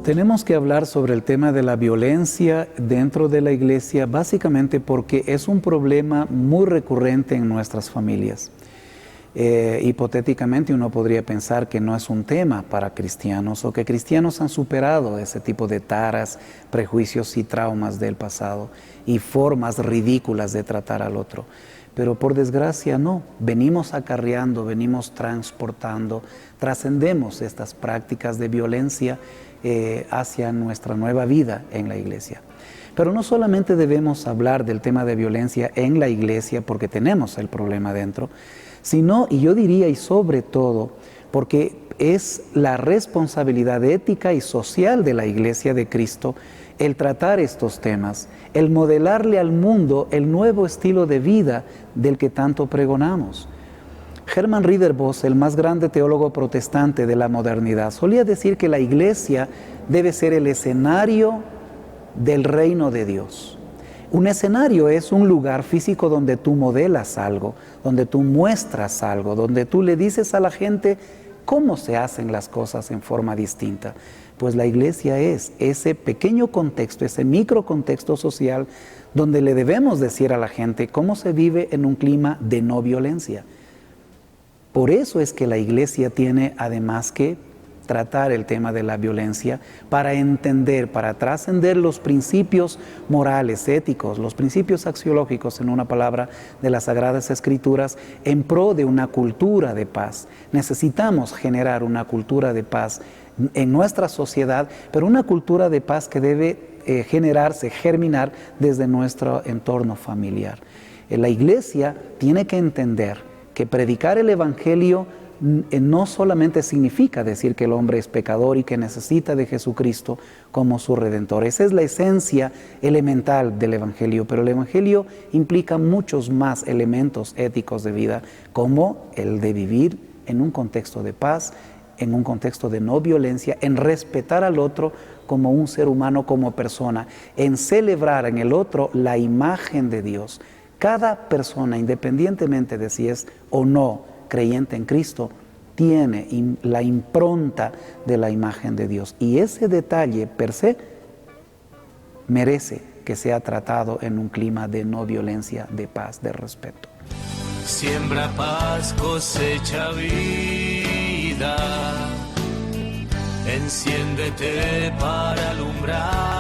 Tenemos que hablar sobre el tema de la violencia dentro de la iglesia, básicamente porque es un problema muy recurrente en nuestras familias. Hipotéticamente uno podría pensar que no es un tema para cristianos o que cristianos han superado ese tipo de taras, prejuicios y traumas del pasado y formas ridículas de tratar al otro. Pero por desgracia no, venimos acarreando, venimos transportando, trascendemos estas prácticas de violencia hacia nuestra nueva vida en la iglesia. Pero no solamente debemos hablar del tema de violencia en la iglesia porque tenemos el problema dentro, sino, y yo diría y sobre todo, porque es la responsabilidad ética y social de la Iglesia de Cristo el tratar estos temas, el modelarle al mundo el nuevo estilo de vida del que tanto pregonamos. Hermann Ridderbos, el más grande teólogo protestante de la modernidad, solía decir que la Iglesia debe ser el escenario del reino de Dios. Un escenario es un lugar físico donde tú modelas algo, donde tú muestras algo, donde tú le dices a la gente cómo se hacen las cosas en forma distinta. Pues la iglesia es ese pequeño contexto, ese microcontexto social donde le debemos decir a la gente cómo se vive en un clima de no violencia. Por eso es que la iglesia tiene además que tratar el tema de la violencia para entender, para trascender los principios morales, éticos, los principios axiológicos, en una palabra, de las Sagradas Escrituras, en pro de una cultura de paz. Necesitamos generar una cultura de paz en nuestra sociedad, pero una cultura de paz que debe generarse, germinar desde nuestro entorno familiar. La iglesia tiene que entender que predicar el evangelio no solamente significa decir que el hombre es pecador y que necesita de Jesucristo como su Redentor. Esa es la esencia elemental del Evangelio, pero el Evangelio implica muchos más elementos éticos de vida, como el de vivir en un contexto de paz, en un contexto de no violencia, en respetar al otro como un ser humano, como persona, en celebrar en el otro la imagen de Dios. Cada persona, independientemente de si es o no creyente en Cristo, tiene la impronta de la imagen de Dios. Y ese detalle per se merece que sea tratado en un clima de no violencia, de paz, de respeto. Siembra paz, cosecha vida. Enciéndete para alumbrar.